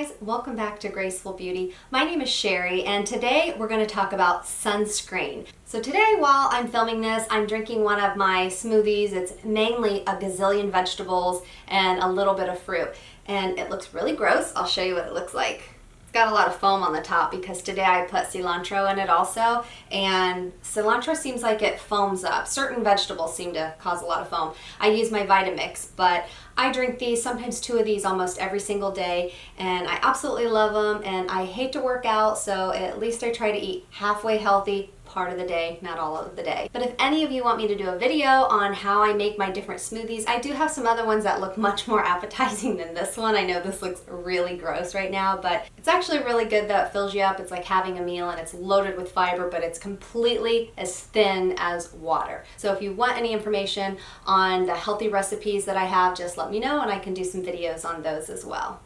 guys, welcome back to Graceful Beauty. My name is Sherry and today we're going to talk about sunscreen. So today while I'm filming this, I'm drinking one of my smoothies. It's mainly a gazillion vegetables and a little bit of fruit. And it looks really gross. I'll show you what it looks like. It's got a lot of foam on the top because today I put cilantro in it also, and cilantro seems like it foams up. Certain vegetables seem to cause a lot of foam. I use my Vitamix, but I drink these, sometimes two of these almost every single day, and I absolutely love them, and I hate to work out, so at least I try to eat halfway healthy part of the day, not all of the day. But if any of you want me to do a video on how I make my different smoothies, I do have some other ones that look much more appetizing than this one. I know this looks really gross right now, but it's actually really good though. It fills you up. It's like having a meal and it's loaded with fiber, but it's completely as thin as water. So if you want any information on the healthy recipes that I have, just let me know and I can do some videos on those as well.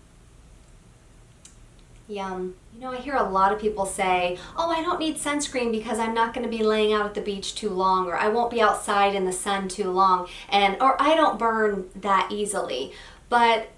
Yum. You know, I hear a lot of people say, oh, I don't need sunscreen because I'm not going to be laying out at the beach too long, or I won't be outside in the sun too long, or I don't burn that easily. But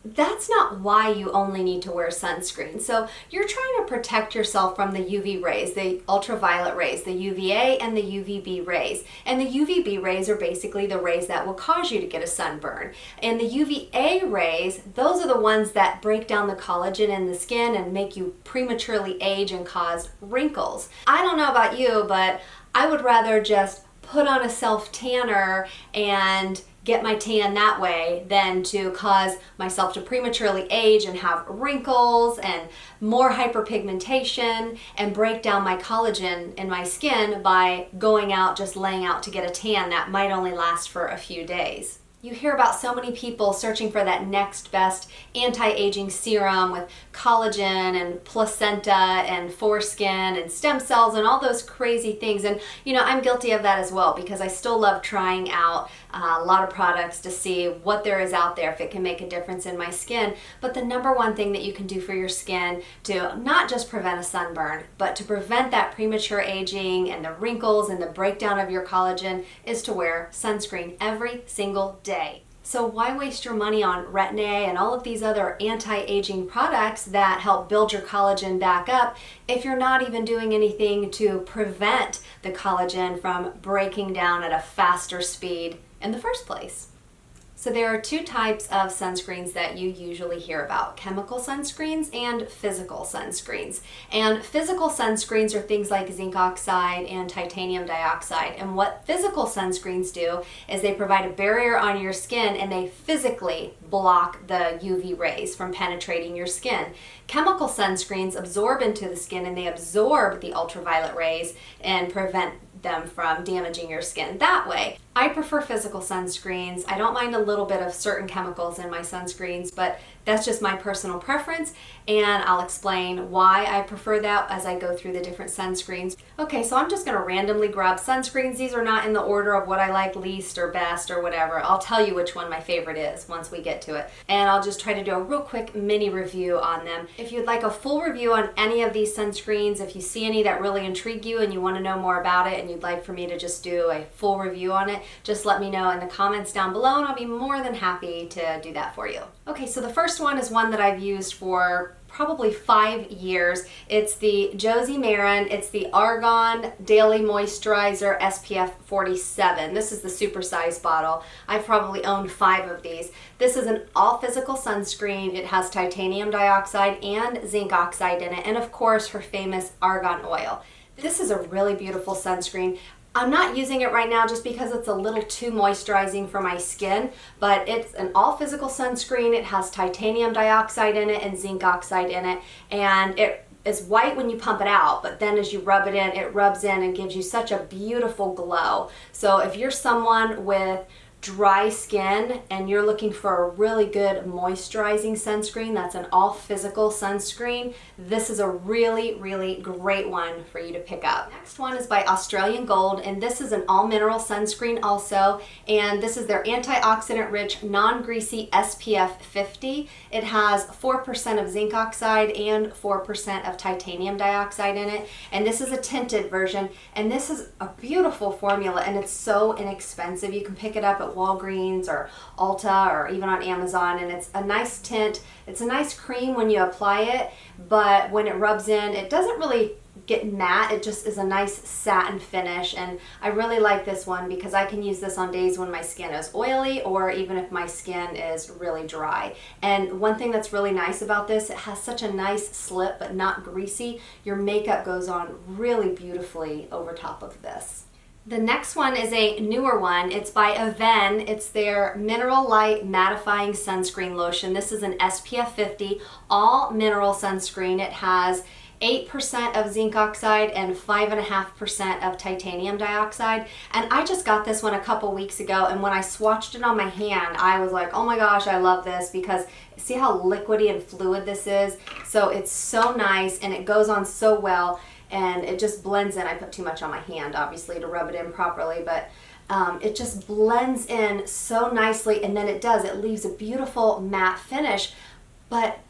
that's not why you only need to wear sunscreen. So you're trying to protect yourself from the UV rays, the ultraviolet rays, the UVA and the UVB rays. And the UVB rays are basically the rays that will cause you to get a sunburn. And the UVA rays, those are the ones that break down the collagen in the skin and make you prematurely age and cause wrinkles. I don't know about you, but I would rather just put on a self-tanner and get my tan that way than to cause myself to prematurely age and have wrinkles and more hyperpigmentation and break down my collagen in my skin by going out, just laying out to get a tan that might only last for a few days. You hear about so many people searching for that next best anti-aging serum with collagen and placenta and foreskin and stem cells and all those crazy things. And you know, I'm guilty of that as well because I still love trying out a lot of products to see what there is out there, if it can make a difference in my skin. But the number one thing that you can do for your skin to not just prevent a sunburn, but to prevent that premature aging and the wrinkles and the breakdown of your collagen is to wear sunscreen every single day. So why waste your money on Retin-A and all of these other anti-aging products that help build your collagen back up if you're not even doing anything to prevent the collagen from breaking down at a faster speed in the first place? So there are two types of sunscreens that you usually hear about: chemical sunscreens and physical sunscreens. And physical sunscreens are things like zinc oxide and titanium dioxide. And what physical sunscreens do is they provide a barrier on your skin and they physically block the UV rays from penetrating your skin. Chemical sunscreens absorb into the skin and they absorb the ultraviolet rays and prevent them from damaging your skin that way. I prefer physical sunscreens. I don't mind a little bit of certain chemicals in my sunscreens, but that's just my personal preference, and I'll explain why I prefer that as I go through the different sunscreens. Okay, so I'm just going to randomly grab sunscreens. These are not in the order of what I like least or best or whatever. I'll tell you which one my favorite is once we get to it, and I'll just try to do a real quick mini review on them. If you'd like a full review on any of these sunscreens, if you see any that really intrigue you and you want to know more about it and you'd like for me to just do a full review on it, just let me know in the comments down below and I'll be more than happy to do that for you. Okay, so the first one is one that I've used for probably 5 years. It's the Josie Maran. It's the Argan Daily Moisturizer SPF 47. This is the supersized bottle. I've probably owned 5 of these. This is an all physical sunscreen. It has titanium dioxide and zinc oxide in it, and of course her famous argan oil. This is a really beautiful sunscreen. I'm not using it right now just because it's a little too moisturizing for my skin, but it's an all physical sunscreen. It has titanium dioxide in it and zinc oxide in it, and it is white when you pump it out, but then as you rub it in, it rubs in and gives you such a beautiful glow. So if you're someone with dry skin and you're looking for a really good moisturizing sunscreen that's an all physical sunscreen, this is a really, really great one for you to pick up. Next one is by Australian Gold, and this is an all mineral sunscreen also, and this is their antioxidant rich non-greasy SPF 50. It has 4% of zinc oxide and 4% of titanium dioxide in it, and this is a tinted version, and this is a beautiful formula and it's so inexpensive. You can pick it up at Walgreens or Ulta or even on Amazon, and it's a nice tint. It's a nice cream when you apply it, but when it rubs in, it doesn't really get matte. It just is a nice satin finish, and I really like this one because I can use this on days when my skin is oily or even if my skin is really dry. And one thing that's really nice about this, it has such a nice slip but not greasy. Your makeup goes on really beautifully over top of this. The next one is a newer one. It's by Aven. It's their Mineral Light Mattifying Sunscreen Lotion. This is an SPF 50 all mineral sunscreen. It has 8% of zinc oxide and 5.5% of titanium dioxide. And I just got this one a couple weeks ago, and when I swatched it on my hand, I was like, oh my gosh, I love this, because see how liquidy and fluid this is? So it's so nice and it goes on so well, and it just blends in. I put too much on my hand, obviously, to rub it in properly, but it just blends in so nicely, and then it leaves a beautiful matte finish. But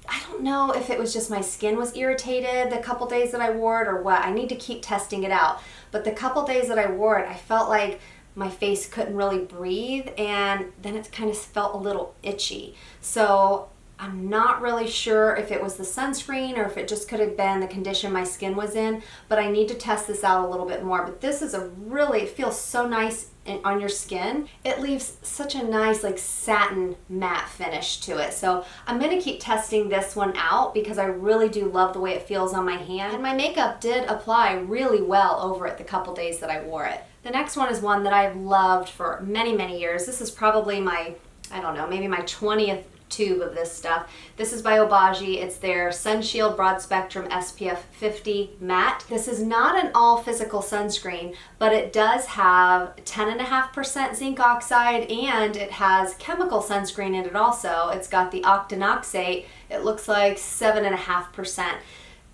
I don't know if it was just my skin was irritated the couple days that I wore it or what. I need to keep testing it out. But the couple days that I wore it, I felt like my face couldn't really breathe, and then it kind of felt a little itchy. So I'm not really sure if it was the sunscreen or if it just could have been the condition my skin was in, but I need to test this out a little bit more. But this is it feels so nice on your skin. It leaves such a nice like satin matte finish to it. So I'm gonna keep testing this one out because I really do love the way it feels on my hand. And my makeup did apply really well over it the couple days that I wore it. The next one is one that I've loved for many, many years. This is probably my, I don't know, maybe my 20th tube of this stuff. This is by EBATES. It's their Sun Shield Broad Spectrum SPF 50 matte. This is not an all physical sunscreen, but it does have 10.5% zinc oxide, and it has chemical sunscreen in it also. It's got the octinoxate. It looks like 7.5%.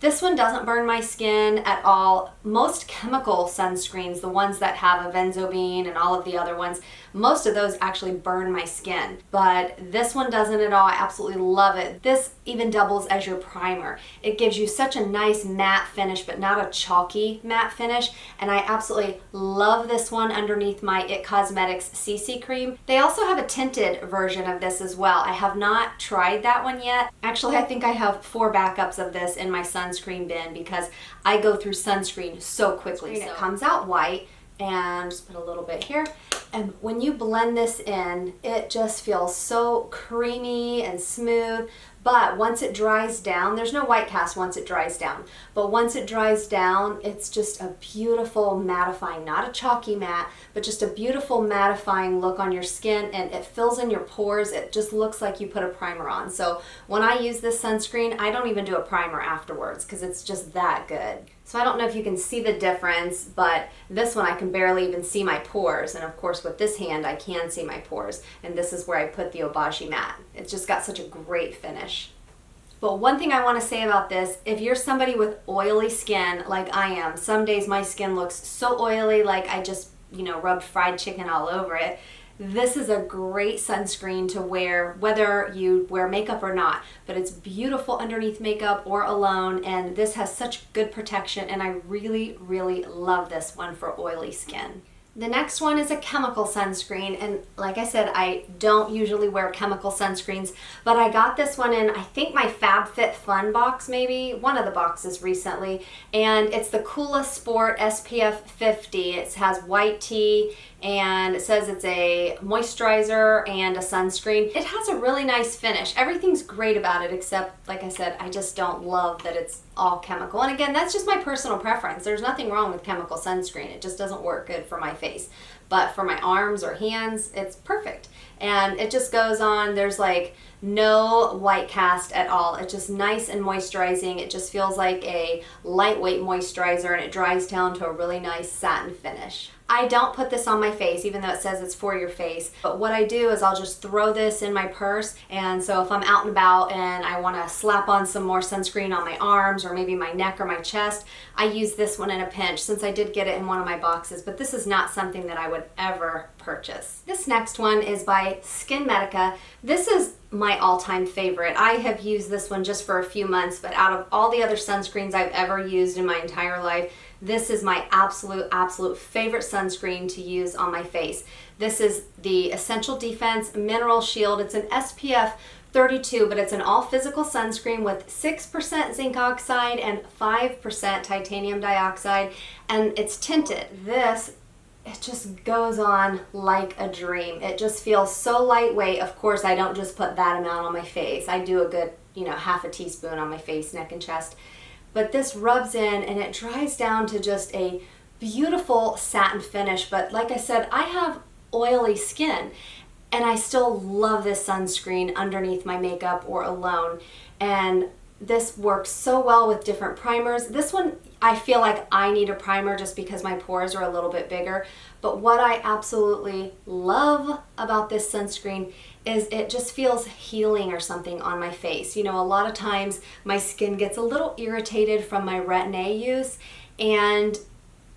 This one doesn't burn my skin at all. Most chemical sunscreens, the ones that have a benzobene and all of the other ones, most of those actually burn my skin. But this one doesn't at all. I absolutely love it. This even doubles as your primer. It gives you such a nice matte finish, but not a chalky matte finish. And I absolutely love this one underneath my IT Cosmetics CC cream. They also have a tinted version of this as well. I have not tried that one yet. Actually, I think I have 4 backups of this in my sunscreen bin because I go through sunscreen so quickly. So it comes out white, and just put a little bit here. And when you blend this in, it just feels so creamy and smooth. But once it dries down, there's no white cast once it dries down. But once it dries down, it's just a beautiful mattifying, not a chalky matte, but just a beautiful mattifying look on your skin, and it fills in your pores. It just looks like you put a primer on. So when I use this sunscreen, I don't even do a primer afterwards because it's just that good. So I don't know if you can see the difference, but this one I can barely even see my pores. And of course with this hand I can see my pores. And this is where I put the EBATES matte. It's just got such a great finish. But one thing I want to say about this, if you're somebody with oily skin like I am, some days my skin looks so oily like I just, rubbed fried chicken all over it. This is a great sunscreen to wear whether you wear makeup or not, but it's beautiful underneath makeup or alone, and this has such good protection, and I really, really love this one for oily skin. The next one is a chemical sunscreen, and like I said, I don't usually wear chemical sunscreens, but I got this one in, I think, my FabFitFun box, maybe, one of the boxes recently, and it's the Coola Sport SPF 50. It has white tea, and it says it's a moisturizer and a sunscreen. It has a really nice finish. Everything's great about it, except, like I said, I just don't love that it's all chemical. And again, that's just my personal preference. There's nothing wrong with chemical sunscreen. It just doesn't work good for my face. But for my arms or hands, it's perfect. And it just goes on. There's like no white cast at all. It's just nice and moisturizing. It just feels like a lightweight moisturizer, and it dries down to a really nice satin finish. I don't put this on my face, even though it says it's for your face. But what I do is I'll just throw this in my purse. And so if I'm out and about and I want to slap on some more sunscreen on my arms or maybe my neck or my chest, I use this one in a pinch, since I did get it in one of my boxes. But this is not something that I would ever purchase. This next one is by SkinMedica. This is my all-time favorite. I have used this one just for a few months, but out of all the other sunscreens I've ever used in my entire life, this is my absolute favorite sunscreen to use on my face. This is the Essential Defense Mineral Shield. It's an SPF 32, but it's an all physical sunscreen with 6% zinc oxide and 5% titanium dioxide, and it's tinted. This, it just goes on like a dream. It just feels so lightweight. Of course, I don't just put that amount on my face. I do a good, half a teaspoon on my face, neck, and chest. But this rubs in and it dries down to just a beautiful satin finish. But like I said, I have oily skin, and I still love this sunscreen underneath my makeup or alone. And this works so well with different primers. This one, I feel like I need a primer just because my pores are a little bit bigger. But what I absolutely love about this sunscreen is it just feels healing or something on my face. A lot of times my skin gets a little irritated from my Retin-A use, and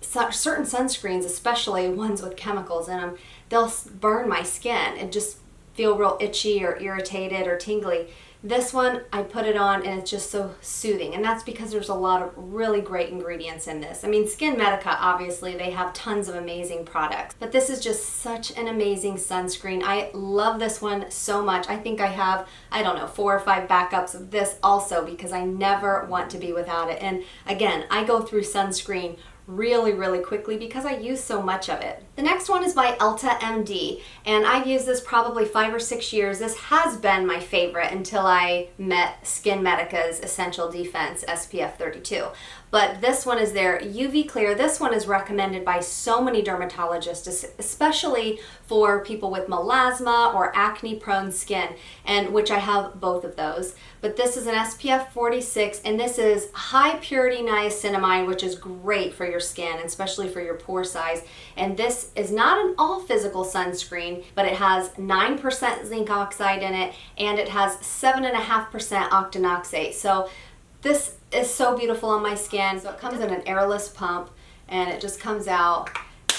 certain sunscreens, especially ones with chemicals in them, they'll burn my skin and just feel real itchy or irritated or tingly. This one, I put it on and it's just so soothing, and that's because there's a lot of really great ingredients in this. I mean, SkinMedica, obviously, they have tons of amazing products, but this is just such an amazing sunscreen. I love this one so much. I think I have, 4 or 5 backups of this also, because I never want to be without it. And again, I go through sunscreen really quickly because I use so much of it. The next one is by Ulta MD, and I've used this probably 5 or 6 years. This has been my favorite until I met SkinMedica's Essential Defense SPF 32. But this one is their UV Clear. This one is recommended by so many dermatologists, especially for people with melasma or acne-prone skin, and which I have both of those. But this is an SPF 46, and this is high purity niacinamide, which is great for your skin, especially for your pore size. And this is not an all physical sunscreen, but it has 9% zinc oxide in it, and it has 7.5% octinoxate. So this is so beautiful on my skin. So it comes in an airless pump, and it just comes out,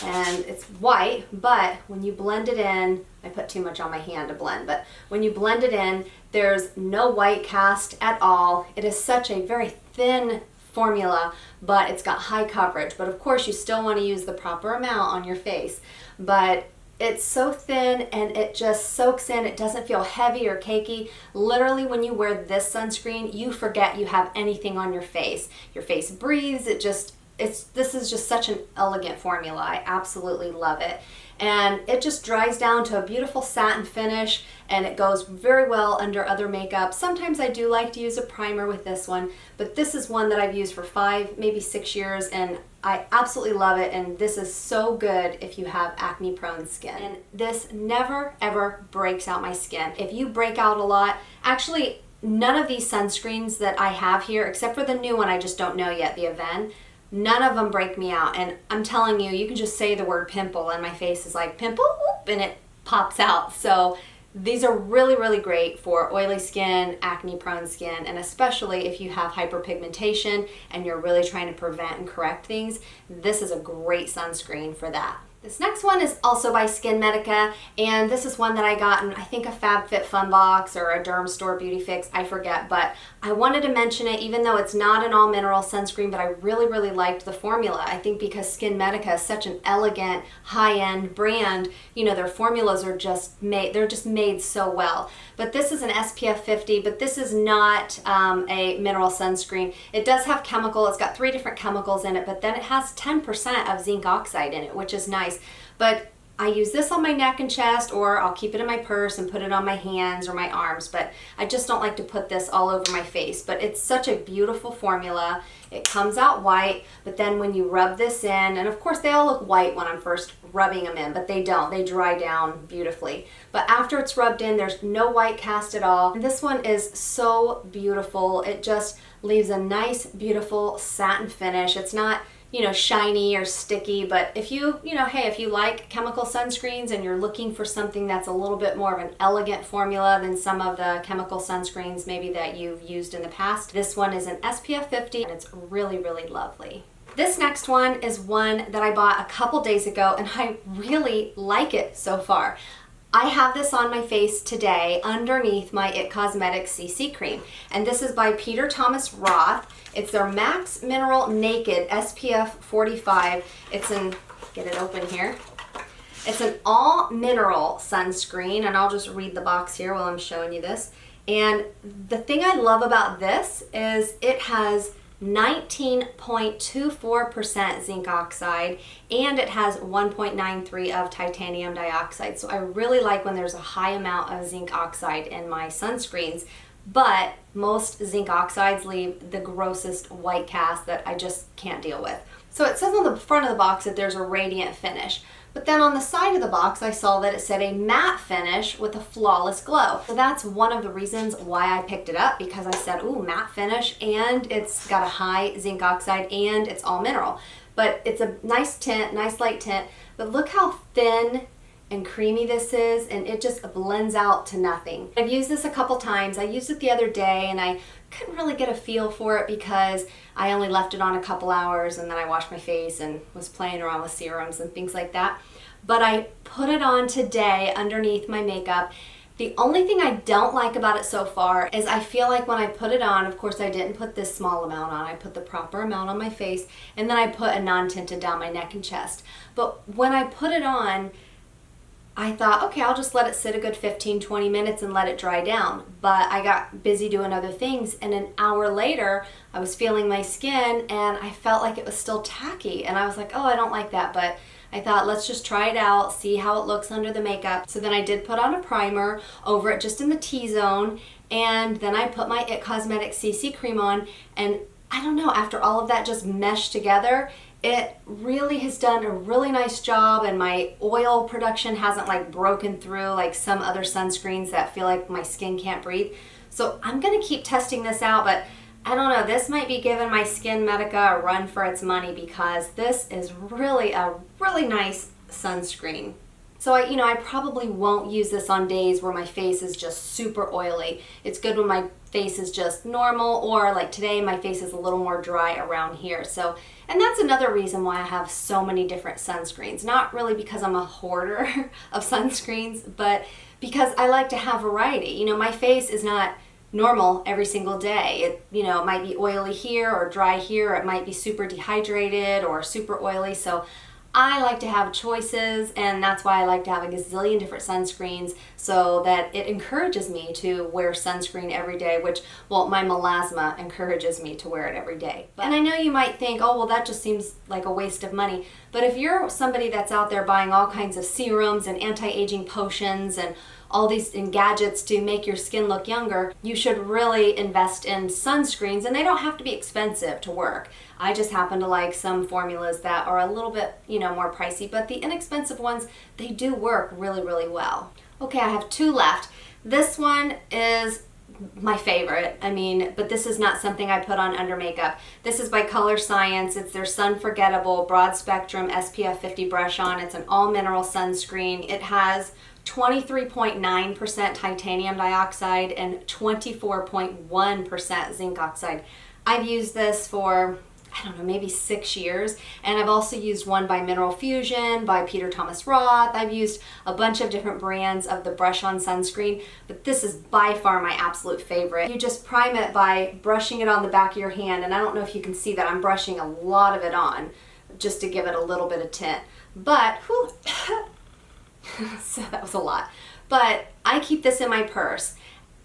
and it's white, but when you blend it in, I put too much on my hand to blend, but when you blend it in, there's no white cast at all. It is such a very thin formula, but it's got high coverage. But of course, you still want to use the proper amount on your face. But it's so thin and it just soaks in. It doesn't feel heavy or cakey. Literally, when you wear this sunscreen, you forget you have anything on your face. Your face breathes. This is just such an elegant formula. I absolutely love it. And it just dries down to a beautiful satin finish, and it goes very well under other makeup. Sometimes I do like to use a primer with this one, but this is one that I've used for 5, maybe 6 years, and I absolutely love it. And this is so good if you have acne prone skin. And this never ever breaks out my skin. If you break out a lot, actually none of these sunscreens that I have here, except for the new one I just don't know yet, the Aven, none of them break me out. And I'm telling you, you can just say the word pimple and my face is like, pimple, and it pops out. So these are really great for oily skin, acne prone skin, and especially if you have hyperpigmentation and you're really trying to prevent and correct things, this is a great sunscreen for that. This next one is also by SkinMedica, and this is one that I got in, I think, a FabFitFun box or a Derm Store Beauty Fix, I forget, but I wanted to mention it even though it's not an all mineral sunscreen, but I really liked the formula. I think because SkinMedica is such an elegant, high-end brand, their formulas are they're just made so well. But this is an SPF 50, but this is not a mineral sunscreen. It does have chemical, it's got 3 different chemicals in it, but then it has 10% of zinc oxide in it, which is nice. But I use this on my neck and chest, or I'll keep it in my purse and put it on my hands or my arms, but I just don't like to put this all over my face. But it's such a beautiful formula. It comes out white, but then when you rub this in, and of course they all look white when I'm first rubbing them in, but they don't. They dry down beautifully. But after it's rubbed in, there's no white cast at all. And this one is so beautiful. It just leaves a nice, beautiful satin finish. It's not shiny or sticky, but if you like chemical sunscreens and you're looking for something that's a little bit more of an elegant formula than some of the chemical sunscreens maybe that you've used in the past, this one is an SPF 50 and it's really lovely. This next one is one that I bought a couple days ago and I really like it so far. I have this on my face today underneath my It Cosmetics CC cream, and this is by Peter Thomas Roth, It's their Max Mineral Naked SPF 45. It's in, get it open here. It's an all mineral sunscreen, and I'll just read the box here while I'm showing you this. And the thing I love about this is it has 19.24% zinc oxide, and it has 1.93 of titanium dioxide. So I really like when there's a high amount of zinc oxide in my sunscreens, but most zinc oxides leave the grossest white cast that I just can't deal with. So it says on the front of the box that there's a radiant finish, but then on the side of the box I saw that it said a matte finish with a flawless glow. So that's one of the reasons why I picked it up, because I said, ooh, matte finish, and it's got a high zinc oxide, and it's all mineral. But it's a nice tint, nice light tint, but look how thin and creamy this is, and it just blends out to nothing. I've used this a couple times. I used it the other day and I couldn't really get a feel for it because I only left it on a couple hours, and then I washed my face and was playing around with serums and things like that. But I put it on today underneath my makeup. The only thing I don't like about it so far is I feel like when I put it on, of course I didn't put this small amount on, I put the proper amount on my face, and then I put a non-tinted down my neck and chest. But when I put it on, I thought, okay, I'll just let it sit a good 15-20 minutes and let it dry down. But I got busy doing other things, and an hour later, I was feeling my skin and I felt like it was still tacky. And I was like, oh, I don't like that. But I thought, let's just try it out, see how it looks under the makeup. So then I did put on a primer over it just in the T-zone, and then I put my IT Cosmetics CC cream on, and I don't know, after all of that just meshed together, it really has done a really nice job, and my oil production hasn't like broken through like some other sunscreens that feel like my skin can't breathe. So I'm gonna keep testing this out, but I don't know, this might be giving my Skin Medica a run for its money, because this is really a really nice sunscreen. So I probably won't use this on days where my face is just super oily. It's good when my face is just normal, or like today my face is a little more dry around here. So, and that's another reason why I have so many different sunscreens. Not really because I'm a hoarder of sunscreens, but because I like to have variety. My face is not normal every single day. It might be oily here or dry here, or it might be super dehydrated or super oily. So I like to have choices, and that's why I like to have a gazillion different sunscreens, so that it encourages me to wear sunscreen every day, which, well, my melasma encourages me to wear it every day. And I know you might think, oh, well, that just seems like a waste of money. But if you're somebody that's out there buying all kinds of serums and anti-aging potions and all these gadgets to make your skin look younger, you should really invest in sunscreens, and they don't have to be expensive to work. I just happen to like some formulas that are a little bit, more pricey, but the inexpensive ones, they do work really, really well. Okay, I have two left. This one is my favorite, but this is not something I put on under makeup. This is by Color Science. It's their Sun Forgettable Broad Spectrum SPF 50 Brush On. It's an all mineral sunscreen. It has 23.9% titanium dioxide and 24.1% zinc oxide. I've used this for, I don't know, maybe 6 years, and I've also used one by Mineral Fusion, by Peter Thomas Roth. I've used a bunch of different brands of the Brush On sunscreen, but this is by far my absolute favorite. You just prime it by brushing it on the back of your hand, and I don't know if you can see that I'm brushing a lot of it on just to give it a little bit of tint. But, whew, so that was a lot. But I keep this in my purse.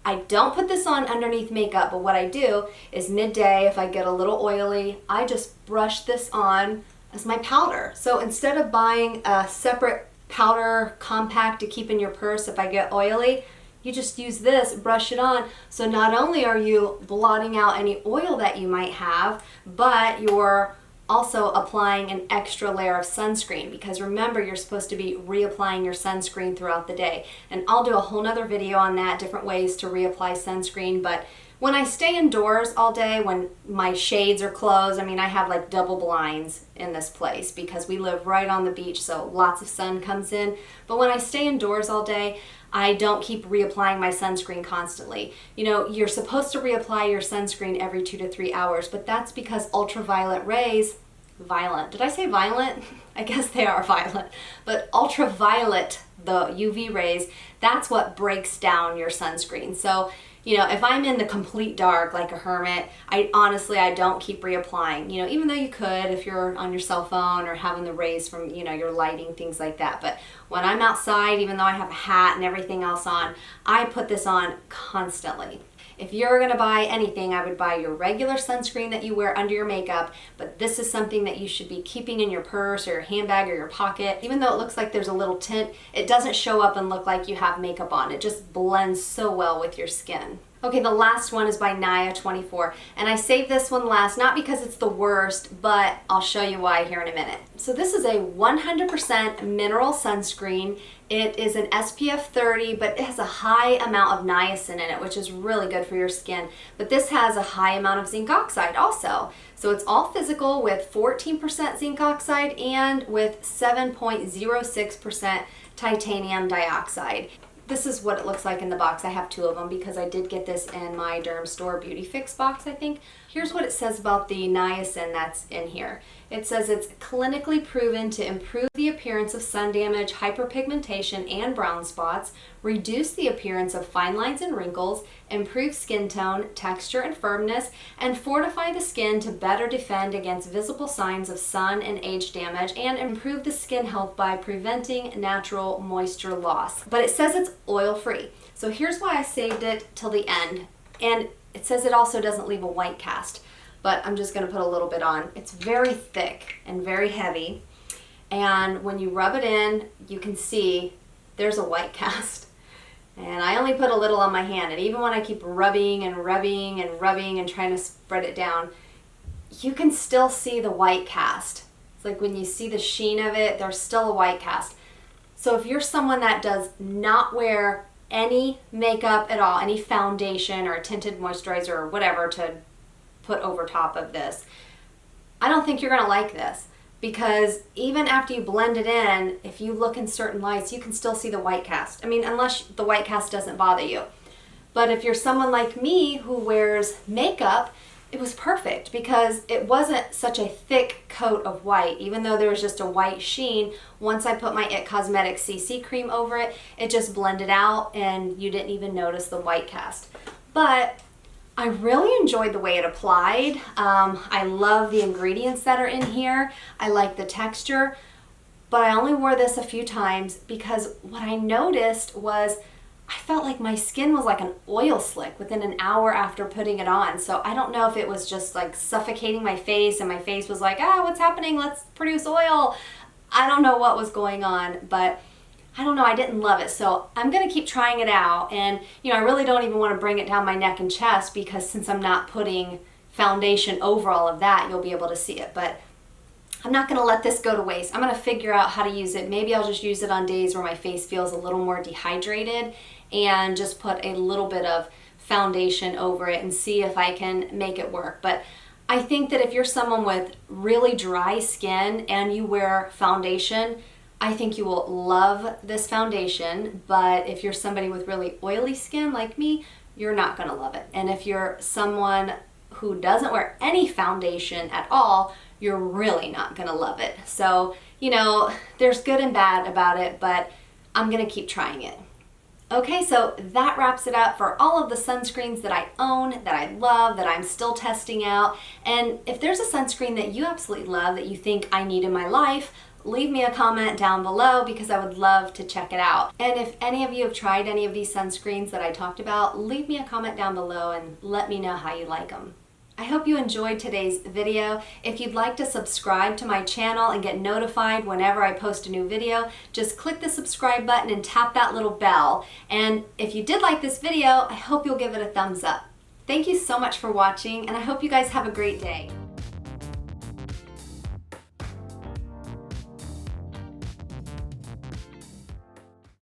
I don't put this on underneath makeup, but what I do is midday, if I get a little oily, I just brush this on as my powder. So instead of buying a separate powder compact to keep in your purse if I get oily, you just use this, brush it on. So not only are you blotting out any oil that you might have, but you're also applying an extra layer of sunscreen, because remember, you're supposed to be reapplying your sunscreen throughout the day. And I'll do a whole nother video on that, different ways to reapply sunscreen. But when I stay indoors all day, when my shades are closed, I have like double blinds in this place because we live right on the beach, so lots of sun comes in. But when I stay indoors all day, I don't keep reapplying my sunscreen constantly. You're supposed to reapply your sunscreen every 2 to 3 hours, but that's because ultraviolet rays, violent, did I say violent? I guess they are violent, but ultraviolet, the UV rays, that's what breaks down your sunscreen. So, You know, if I'm in the complete dark like a hermit, I honestly don't keep reapplying. You know, even though you could if you're on your cell phone or having the rays from, you know, your lighting, things like that. But when I'm outside, even though I have a hat and everything else on, I put this on constantly. If you're gonna buy anything, I would buy your regular sunscreen that you wear under your makeup, but this is something that you should be keeping in your purse or your handbag or your pocket. Even though it looks like there's a little tint, it doesn't show up and look like you have makeup on. It just blends so well with your skin. Okay, the last one is by Naya24, and I saved this one last, not because it's the worst, but I'll show you why here in a minute. So this is a 100% mineral sunscreen. It is an SPF 30, but it has a high amount of niacin in it, which is really good for your skin. But this has a high amount of zinc oxide also. So it's all physical with 14% zinc oxide and with 7.06% titanium dioxide. This is what it looks like in the box. I have two of them because I did get this in my Derm Store Beauty Fix box, I think. Here's what it says about the niacin that's in here. It says it's clinically proven to improve the appearance of sun damage, hyperpigmentation, and brown spots, reduce the appearance of fine lines and wrinkles, improve skin tone, texture, and firmness, and fortify the skin to better defend against visible signs of sun and age damage, and improve the skin health by preventing natural moisture loss. But it says it's oil-free. So here's why I saved it till the end. And it says it also doesn't leave a white cast, but I'm just going to put a little bit on. It's very thick and very heavy, and when you rub it in, you can see there's a white cast. And I only put a little on my hand, and even when I keep rubbing and rubbing and rubbing and trying to spread it down, you can still see the white cast. It's like when you see the sheen of it, there's still a white cast. So if you're someone that does not wear any makeup at all, any foundation or a tinted moisturizer or whatever to put over top of this, I don't think you're gonna like this, because even after you blend it in, if you look in certain lights, you can still see the white cast. I mean, unless the white cast doesn't bother you. But if you're someone like me who wears makeup, it was perfect because it wasn't such a thick coat of white. Even though there was just a white sheen, once I put my IT Cosmetics CC cream over it, it just blended out and you didn't even notice the white cast. But I really enjoyed the way it applied. I love the ingredients that are in here. I like the texture, but I only wore this a few times because what I noticed was I felt like my skin was like an oil slick within an hour after putting it on. So I don't know if it was just like suffocating my face and my face was like, ah, what's happening? Let's produce oil. I don't know what was going on, but I don't know, I didn't love it. So I'm gonna keep trying it out. And you know, I really don't even want to bring it down my neck and chest because since I'm not putting foundation over all of that, you'll be able to see it. But I'm not gonna let this go to waste. I'm gonna figure out how to use it. Maybe I'll just use it on days where my face feels a little more dehydrated and just put a little bit of foundation over it and see if I can make it work. But I think that if you're someone with really dry skin and you wear foundation, I think you will love this foundation. But if you're somebody with really oily skin like me, you're not gonna love it. And if you're someone who doesn't wear any foundation at all, you're really not gonna love it. So, you know, there's good and bad about it, but I'm gonna keep trying it. Okay, so that wraps it up for all of the sunscreens that I own, that I love, that I'm still testing out. And if there's a sunscreen that you absolutely love, that you think I need in my life, leave me a comment down below because I would love to check it out. And if any of you have tried any of these sunscreens that I talked about, leave me a comment down below and let me know how you like them. I hope you enjoyed today's video. If you'd like to subscribe to my channel and get notified whenever I post a new video, just click the subscribe button and tap that little bell. And if you did like this video, I hope you'll give it a thumbs up. Thank you so much for watching, and I hope you guys have a great day.